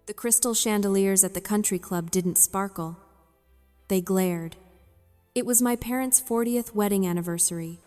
The crystal chandeliers at the country club didn't sparkle. They glared. It was my parents' 40th wedding anniversary.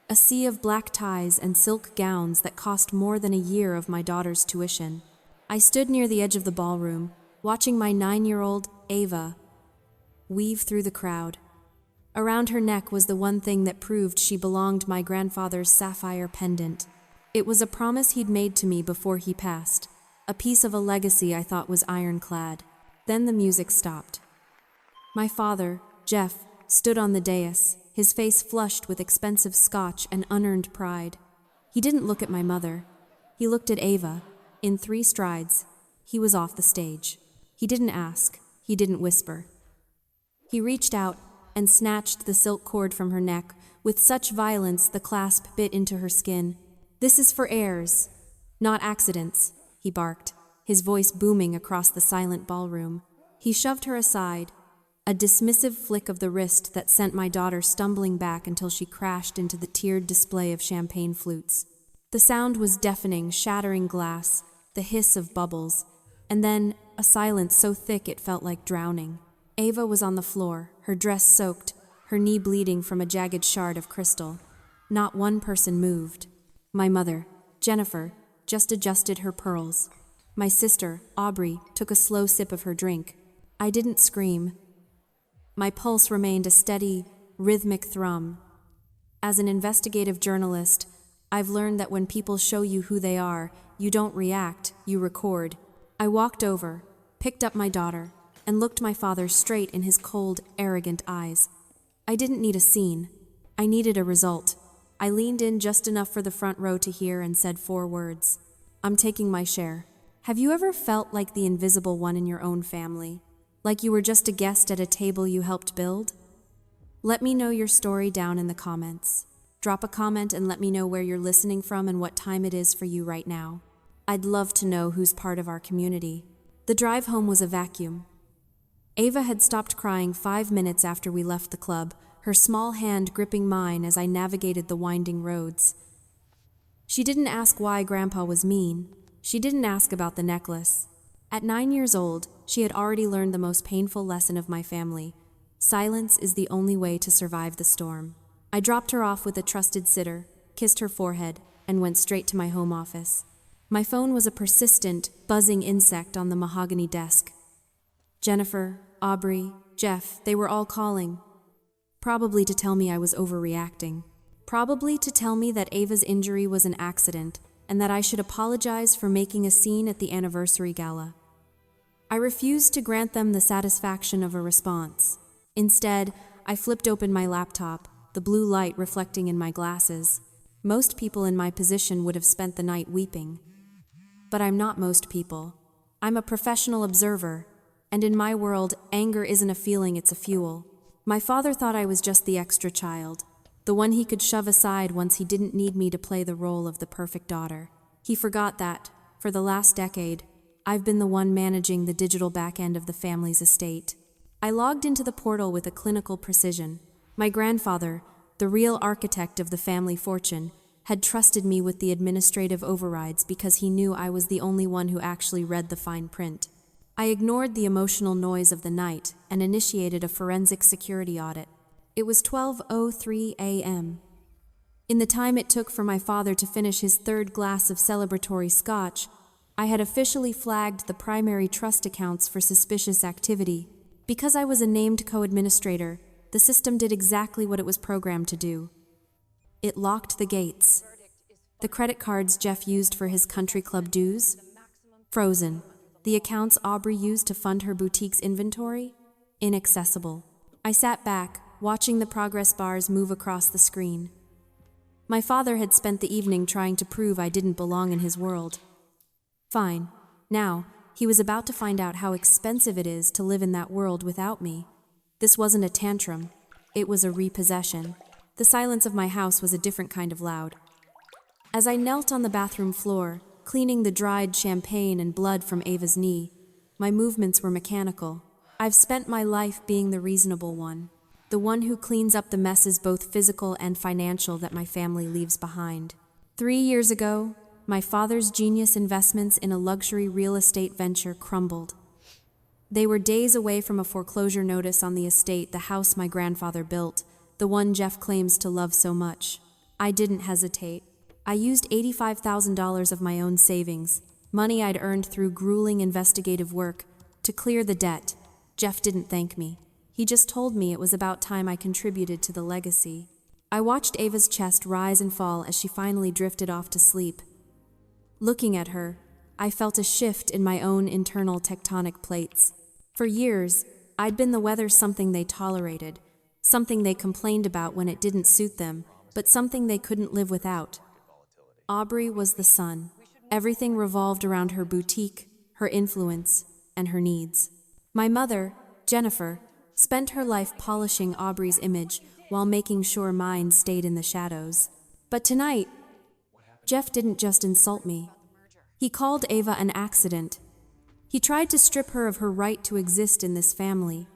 A sea of black ties and silk gowns that cost more than a year of my daughter's tuition. I stood near the edge of the ballroom, watching my 9-year-old, Ava, weave through the crowd. Around her neck was the one thing that proved she belonged, my grandfather's sapphire pendant. It was a promise he'd made to me before he passed, a piece of a legacy I thought was ironclad. Then the music stopped. My father, Jeff, stood on the dais, his face flushed with expensive scotch and unearned pride. He didn't look at my mother. He looked at Ava. In 3 strides, he was off the stage. He didn't ask. He didn't whisper. He reached out and snatched the silk cord from her neck with such violence the clasp bit into her skin. "This is for heirs, not accidents," he barked, his voice booming across the silent ballroom. He shoved her aside, a dismissive flick of the wrist that sent my daughter stumbling back until she crashed into the tiered display of champagne flutes. The sound was deafening, shattering glass, the hiss of bubbles, and then a silence so thick it felt like drowning. Ava was on the floor, her dress soaked, her knee bleeding from a jagged shard of crystal. Not one person moved. My mother, Jennifer, just adjusted her pearls. My sister, Aubrey, took a slow sip of her drink. I didn't scream. My pulse remained a steady, rhythmic thrum. As an investigative journalist, I've learned that when people show you who they are, you don't react, you record. I walked over, picked up my daughter, and looked my father straight in his cold, arrogant eyes. I didn't need a scene. I needed a result. I leaned in just enough for the front row to hear and said 4 words. "I'm taking my share." Have you ever felt like the invisible one in your own family? Like you were just a guest at a table you helped build? Let me know your story down in the comments. Drop a comment and let me know where you're listening from and what time it is for you right now. I'd love to know who's part of our community. The drive home was a vacuum. Ava had stopped crying 5 minutes after we left the club, her small hand gripping mine as I navigated the winding roads. She didn't ask why Grandpa was mean. She didn't ask about the necklace. At 9 years old, she had already learned the most painful lesson of my family. Silence is the only way to survive the storm. I dropped her off with a trusted sitter, kissed her forehead, and went straight to my home office. My phone was a persistent, buzzing insect on the mahogany desk. Jennifer, Aubrey, Jeff, they were all calling. Probably to tell me I was overreacting. Probably to tell me that Ava's injury was an accident and that I should apologize for making a scene at the anniversary gala. I refused to grant them the satisfaction of a response. Instead, I flipped open my laptop, the blue light reflecting in my glasses. Most people in my position would have spent the night weeping. But I'm not most people. I'm a professional observer, and in my world, anger isn't a feeling, it's a fuel. My father thought I was just the extra child, the one he could shove aside once he didn't need me to play the role of the perfect daughter. He forgot that, for the last decade, I've been the one managing the digital back end of the family's estate. I logged into the portal with a clinical precision. My grandfather, the real architect of the family fortune, had trusted me with the administrative overrides because he knew I was the only one who actually read the fine print. I ignored the emotional noise of the night and initiated a forensic security audit. It was 12:03 a.m. In the time it took for my father to finish his 3rd glass of celebratory scotch, I had officially flagged the primary trust accounts for suspicious activity. Because I was a named co-administrator, the system did exactly what it was programmed to do. It locked the gates. The credit cards Jeff used for his country club dues? Frozen. The accounts Aubrey used to fund her boutique's inventory? Inaccessible. I sat back, watching the progress bars move across the screen. My father had spent the evening trying to prove I didn't belong in his world. Fine. Now, he was about to find out how expensive it is to live in that world without me. This wasn't a tantrum. It was a repossession. The silence of my house was a different kind of loud. As I knelt on the bathroom floor, cleaning the dried champagne and blood from Ava's knee, my movements were mechanical. I've spent my life being the reasonable one, the one who cleans up the messes both physical and financial that my family leaves behind. 3 years ago, My father's genius investments in a luxury real estate venture crumbled. They were days away from a foreclosure notice on the estate, the house my grandfather built, the one Jeff claims to love so much. I didn't hesitate. I used $85,000 of my own savings, money I'd earned through grueling investigative work, to clear the debt. Jeff didn't thank me. He just told me it was about time I contributed to the legacy. I watched Ava's chest rise and fall as she finally drifted off to sleep. Looking at her, I felt a shift in my own internal tectonic plates. For years, I'd been the weather something they tolerated, something they complained about when it didn't suit them, but something they couldn't live without. Aubrey was the sun. Everything revolved around her boutique, her influence, and her needs. My mother, Jennifer, spent her life polishing Aubrey's image while making sure mine stayed in the shadows. But tonight, Jeff didn't just insult me. He called Ava an accident. He tried to strip her of her right to exist in this family.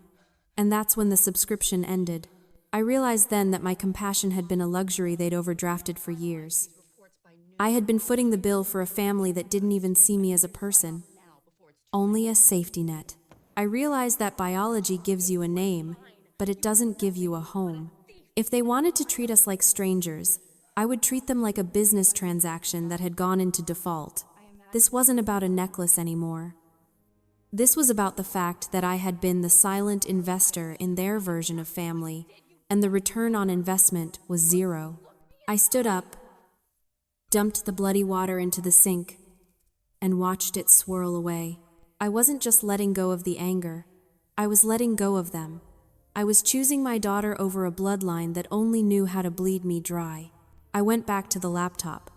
And that's when the subscription ended. I realized then that my compassion had been a luxury they'd overdrafted for years. I had been footing the bill for a family that didn't even see me as a person, only a safety net. I realized that biology gives you a name, but it doesn't give you a home. If they wanted to treat us like strangers, I would treat them like a business transaction that had gone into default. This wasn't about a necklace anymore. This was about the fact that I had been the silent investor in their version of family, and the return on investment was zero. I stood up, dumped the bloody water into the sink, and watched it swirl away. I wasn't just letting go of the anger. I was letting go of them. I was choosing my daughter over a bloodline that only knew how to bleed me dry. I went back to the laptop.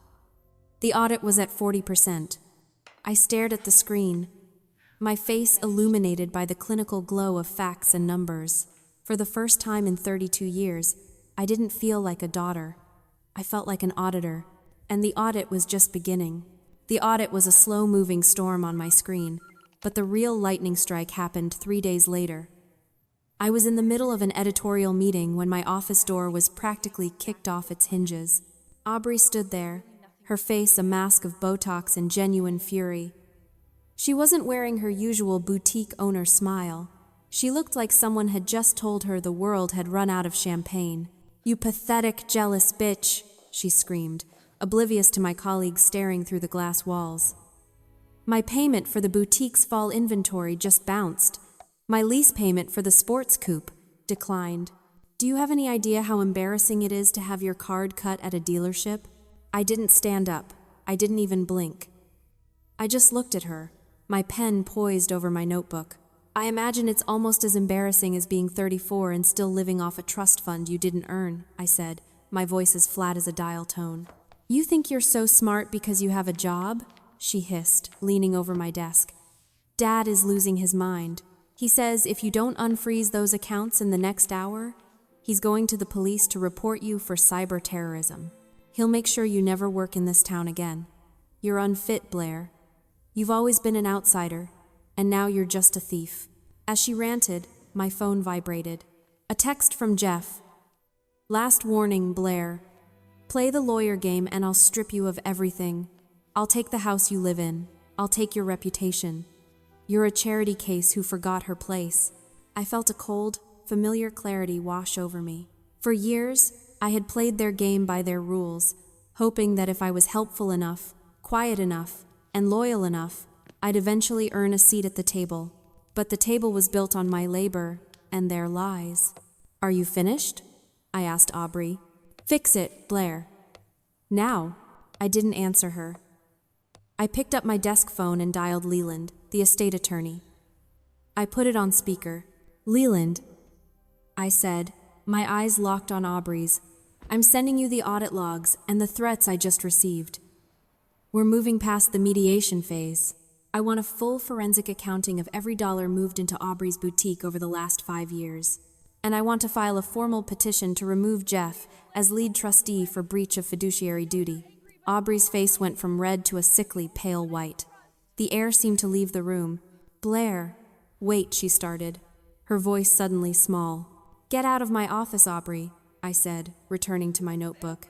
The audit was at 40%. I stared at the screen, my face illuminated by the clinical glow of facts and numbers. For the first time in 32 years, I didn't feel like a daughter. I felt like an auditor, and the audit was just beginning. The audit was a slow-moving storm on my screen, but the real lightning strike happened 3 days later. I was in the middle of an editorial meeting when my office door was practically kicked off its hinges. Aubrey stood there, her face a mask of Botox and genuine fury. She wasn't wearing her usual boutique owner smile. She looked like someone had just told her the world had run out of champagne. "You pathetic, jealous bitch," she screamed, oblivious to my colleagues staring through the glass walls. My payment for the boutique's fall inventory just bounced. My lease payment for the sports coupe declined. "Do you have any idea how embarrassing it is to have your card cut at a dealership?" I didn't stand up. I didn't even blink. I just looked at her, my pen poised over my notebook. "I imagine it's almost as embarrassing as being 34 and still living off a trust fund you didn't earn," I said, my voice as flat as a dial tone. "You think you're so smart because you have a job?" she hissed, leaning over my desk. "Dad is losing his mind. He says if you don't unfreeze those accounts in the next hour, he's going to the police to report you for cyber terrorism. He'll make sure you never work in this town again. You're unfit, Blair. You've always been an outsider, and now you're just a thief." As she ranted, my phone vibrated. A text from Jeff. "Last warning, Blair. Play the lawyer game and I'll strip you of everything. I'll take the house you live in. I'll take your reputation. You're a charity case who forgot her place." I felt a cold, familiar clarity wash over me. For years, I had played their game by their rules, hoping that if I was helpful enough, quiet enough, and loyal enough, I'd eventually earn a seat at the table. But the table was built on my labor and their lies. "Are you finished?" I asked Aubrey. "Fix it, Blair." "Now." I didn't answer her. I picked up my desk phone and dialed Leland, the estate attorney. I put it on speaker. "Leland," I said, my eyes locked on Aubrey's. "I'm sending you the audit logs and the threats I just received. We're moving past the mediation phase. I want a full forensic accounting of every dollar moved into Aubrey's boutique over the last 5 years. And I want to file a formal petition to remove Jeff as lead trustee for breach of fiduciary duty." Aubrey's face went from red to a sickly pale white. The air seemed to leave the room. "Blair." "Wait," she started, her voice suddenly small. "Get out of my office, Aubrey," I said, returning to my notebook.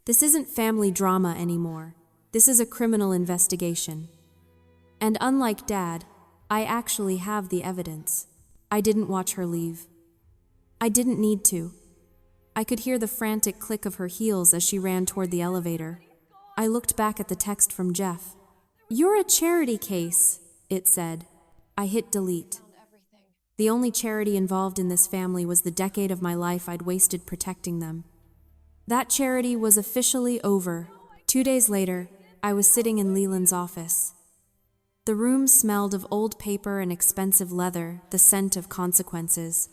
"This isn't family drama anymore. This is a criminal investigation. And unlike Dad, I actually have the evidence. I didn't watch her leave. I didn't need to. I could hear the frantic click of her heels as she ran toward the elevator. I looked back at the text from Jeff. "You're a charity case," it said. I hit delete. The only charity involved in this family was the decade of my life I'd wasted protecting them. That charity was officially over. 2 days later, I was sitting in Leland's office. The room smelled of old paper and expensive leather, the scent of consequences.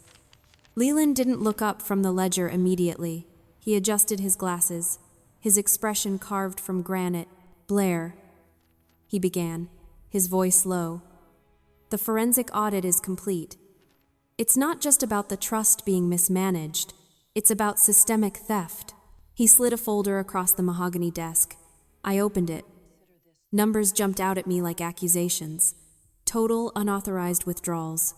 Leland didn't look up from the ledger immediately. He adjusted his glasses, his expression carved from granite. "Blair," he began, his voice low. "The forensic audit is complete. It's not just about the trust being mismanaged. It's about systemic theft." He slid a folder across the mahogany desk. I opened it. Numbers jumped out at me like accusations. Total unauthorized withdrawals.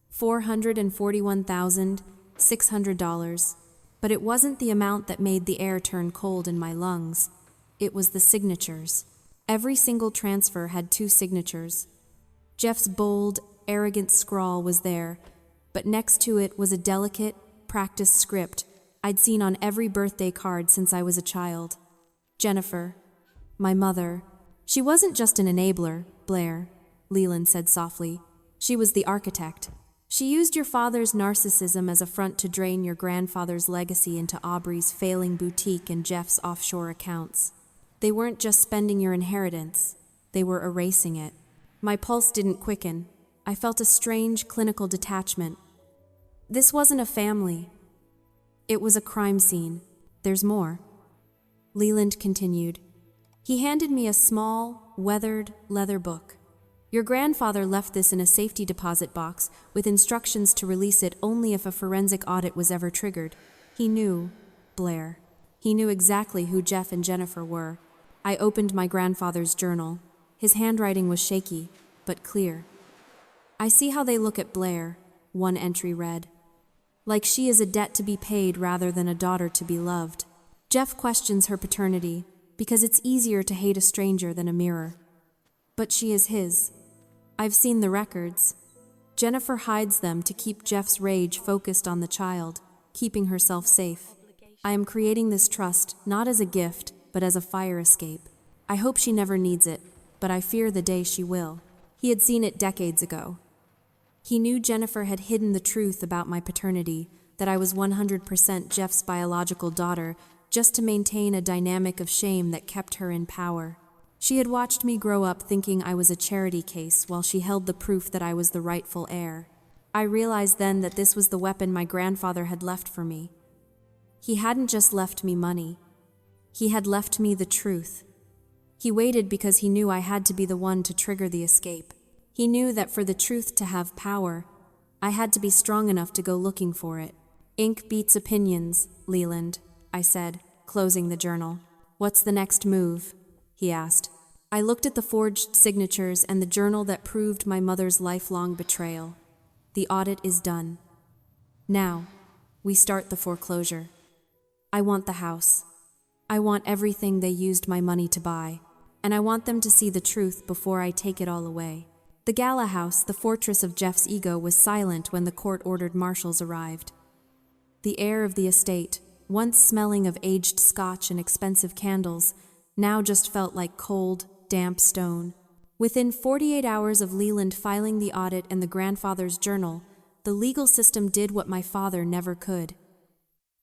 $441,600. But it wasn't the amount that made the air turn cold in my lungs. It was the signatures. Every single transfer had 2 signatures. Jeff's bold, arrogant scrawl was there, but next to it was a delicate, practiced script I'd seen on every birthday card since I was a child. "Jennifer, my mother, she wasn't just an enabler, Blair," Leland said softly. "She was the architect. She used your father's narcissism as a front to drain your grandfather's legacy into Aubrey's failing boutique and Jeff's offshore accounts. They weren't just spending your inheritance, they were erasing it." My pulse didn't quicken. I felt a strange clinical detachment. This wasn't a family. It was a crime scene. "There's more," Leland continued. He handed me a small, weathered leather book. "Your grandfather left this in a safety deposit box with instructions to release it only if a forensic audit was ever triggered. He knew, Blair. He knew exactly who Jeff and Jennifer were." I opened my grandfather's journal. His handwriting was shaky, but clear. "I see how they look at Blair," one entry read. "Like she is a debt to be paid rather than a daughter to be loved. Jeff questions her paternity because it's easier to hate a stranger than a mirror. But she is his. I've seen the records. Jennifer hides them to keep Jeff's rage focused on the child, keeping herself safe. I am creating this trust not as a gift, but as a fire escape. I hope she never needs it, but I fear the day she will." He had seen it decades ago. He knew Jennifer had hidden the truth about my paternity, that I was 100% Jeff's biological daughter, just to maintain a dynamic of shame that kept her in power. She had watched me grow up thinking I was a charity case while she held the proof that I was the rightful heir. I realized then that this was the weapon my grandfather had left for me. He hadn't just left me money. He had left me the truth. He waited because he knew I had to be the one to trigger the escape. He knew that for the truth to have power, I had to be strong enough to go looking for it. "Ink beats opinions, Leland," I said, closing the journal. "What's the next move?" he asked. I looked at the forged signatures and the journal that proved my mother's lifelong betrayal. The audit is done. Now, we start the foreclosure. I want the house. I want everything they used my money to buy, and I want them to see the truth before I take it all away. The Gala House, the fortress of Jeff's ego, was silent when the court-ordered marshals arrived. The air of the estate, once smelling of aged scotch and expensive candles, now just felt like cold, damp stone. Within 48 hours of Leland filing the audit and the grandfather's journal, the legal system did what my father never could.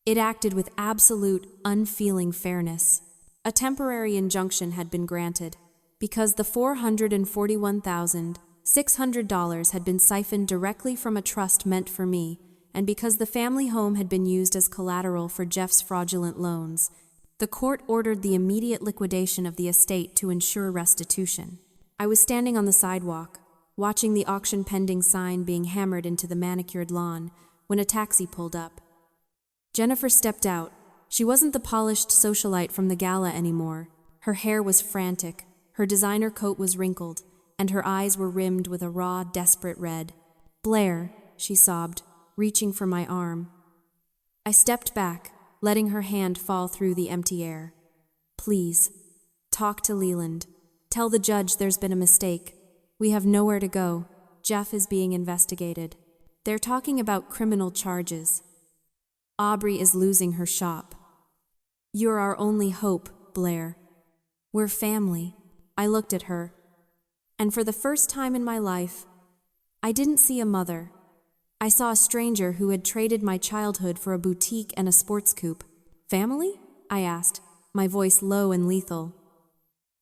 It acted with absolute, unfeeling fairness. A temporary injunction had been granted, because the $441,600 had been siphoned directly from a trust meant for me, and because the family home had been used as collateral for Jeff's fraudulent loans. The court ordered the immediate liquidation of the estate to ensure restitution. I was standing on the sidewalk, watching the auction pending sign being hammered into the manicured lawn, when a taxi pulled up. Jennifer stepped out. She wasn't the polished socialite from the gala anymore. Her hair was frantic, her designer coat was wrinkled, and her eyes were rimmed with a raw, desperate red. "Blair," she sobbed, reaching for my arm. I stepped back, letting her hand fall through the empty air. "Please, Talk to Leland. Tell the judge there's been a mistake. We have nowhere to go. Jeff is being investigated. They're talking about criminal charges. Aubrey is losing her shop. You're our only hope, Blair. We're family. I looked at her. And for the first time in my life, I didn't see a mother. I saw a stranger who had traded my childhood for a boutique and a sports coupe. Family? I asked, my voice low and lethal.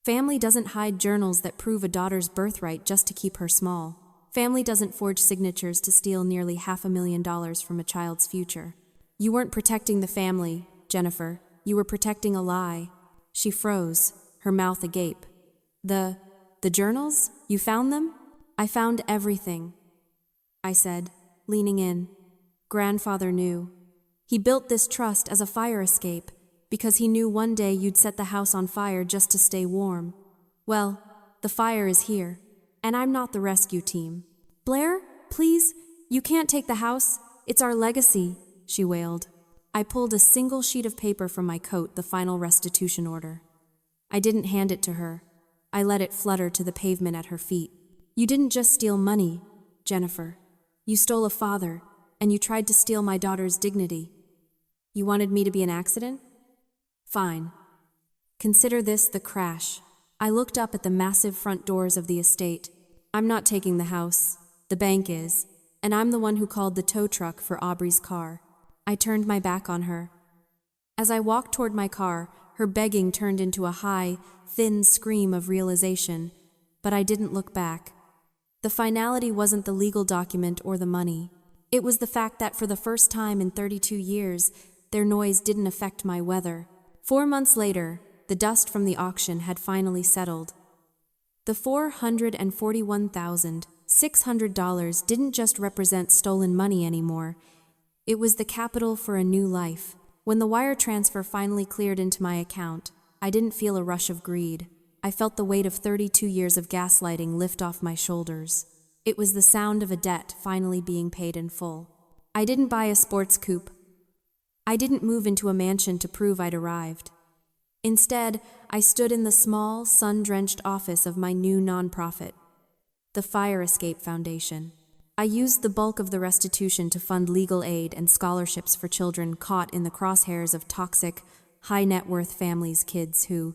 Family doesn't hide journals that prove a daughter's birthright just to keep her small. Family doesn't forge signatures to steal nearly $500,000 from a child's future. You weren't protecting the family, Jennifer. You were protecting a lie. She froze, her mouth agape. The journals? You found them? I found everything, I said, leaning in. Grandfather knew. He built this trust as a fire escape because he knew one day you'd set the house on fire just to stay warm. Well, the fire is here, and I'm not the rescue team. Blair, please, you can't take the house. It's our legacy, she wailed. I pulled a single sheet of paper from my coat, the final restitution order. I didn't hand it to her. I let it flutter to the pavement at her feet. You didn't just steal money, Jennifer. You stole a father, and you tried to steal my daughter's dignity. You wanted me to be an accident? Fine. Consider this the crash. I looked up at the massive front doors of the estate. I'm not taking the house. The bank is. And I'm the one who called the tow truck for Aubrey's car. I turned my back on her. As I walked toward my car, her begging turned into a high, thin scream of realization, but I didn't look back. The finality wasn't the legal document or the money. It was the fact that for the first time in 32 years, their noise didn't affect my weather. 4 months later, the dust from the auction had finally settled. The $441,600 didn't just represent stolen money anymore. It was the capital for a new life. When the wire transfer finally cleared into my account, I didn't feel a rush of greed. I felt the weight of 32 years of gaslighting lift off my shoulders. It was the sound of a debt finally being paid in full. I didn't buy a sports coupe. I didn't move into a mansion to prove I'd arrived. Instead, I stood in the small, sun-drenched office of my new nonprofit, the Fire Escape Foundation. I used the bulk of the restitution to fund legal aid and scholarships for children caught in the crosshairs of toxic, high-net-worth families' kids who,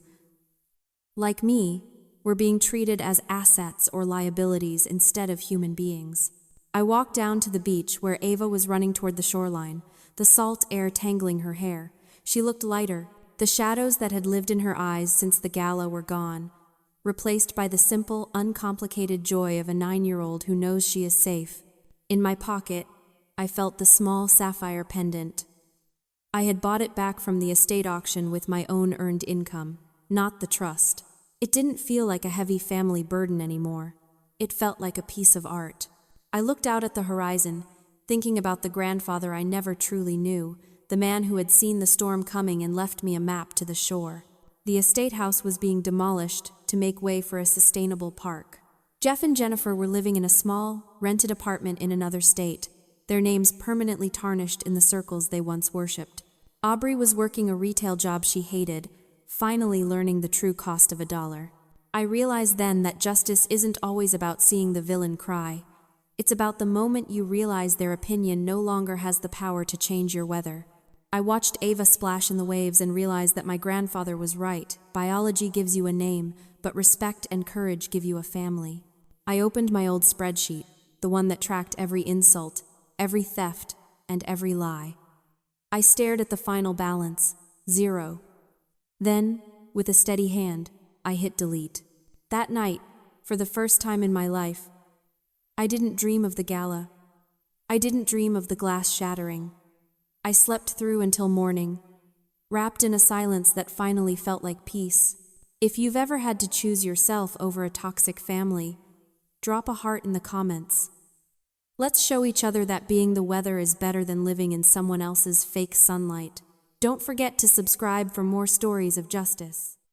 like me, were being treated as assets or liabilities instead of human beings. I walked down to the beach where Ava was running toward the shoreline, the salt air tangling her hair. She looked lighter. The shadows that had lived in her eyes since the gala were gone, replaced by the simple, uncomplicated joy of a 9-year-old who knows she is safe. In my pocket, I felt the small sapphire pendant. I had bought it back from the estate auction with my own earned income, not the trust. It didn't feel like a heavy family burden anymore. It felt like a piece of art. I looked out at the horizon, thinking about the grandfather I never truly knew, the man who had seen the storm coming and left me a map to the shore. The estate house was being demolished to make way for a sustainable park. Jeff and Jennifer were living in a small, rented apartment in another state, their names permanently tarnished in the circles they once worshipped. Aubrey was working a retail job she hated, finally learning the true cost of $1. I realized then that justice isn't always about seeing the villain cry. It's about the moment you realize their opinion no longer has the power to change your weather. I watched Ava splash in the waves and realized that my grandfather was right. Biology gives you a name, but respect and courage give you a family. I opened my old spreadsheet, the one that tracked every insult, every theft, and every lie. I stared at the final balance, 0. Then, with a steady hand, I hit delete. That night, for the first time in my life, I didn't dream of the gala. I didn't dream of the glass shattering. I slept through until morning, wrapped in a silence that finally felt like peace. If you've ever had to choose yourself over a toxic family, drop a heart in the comments. Let's show each other that being the weather is better than living in someone else's fake sunlight. Don't forget to subscribe for more stories of justice.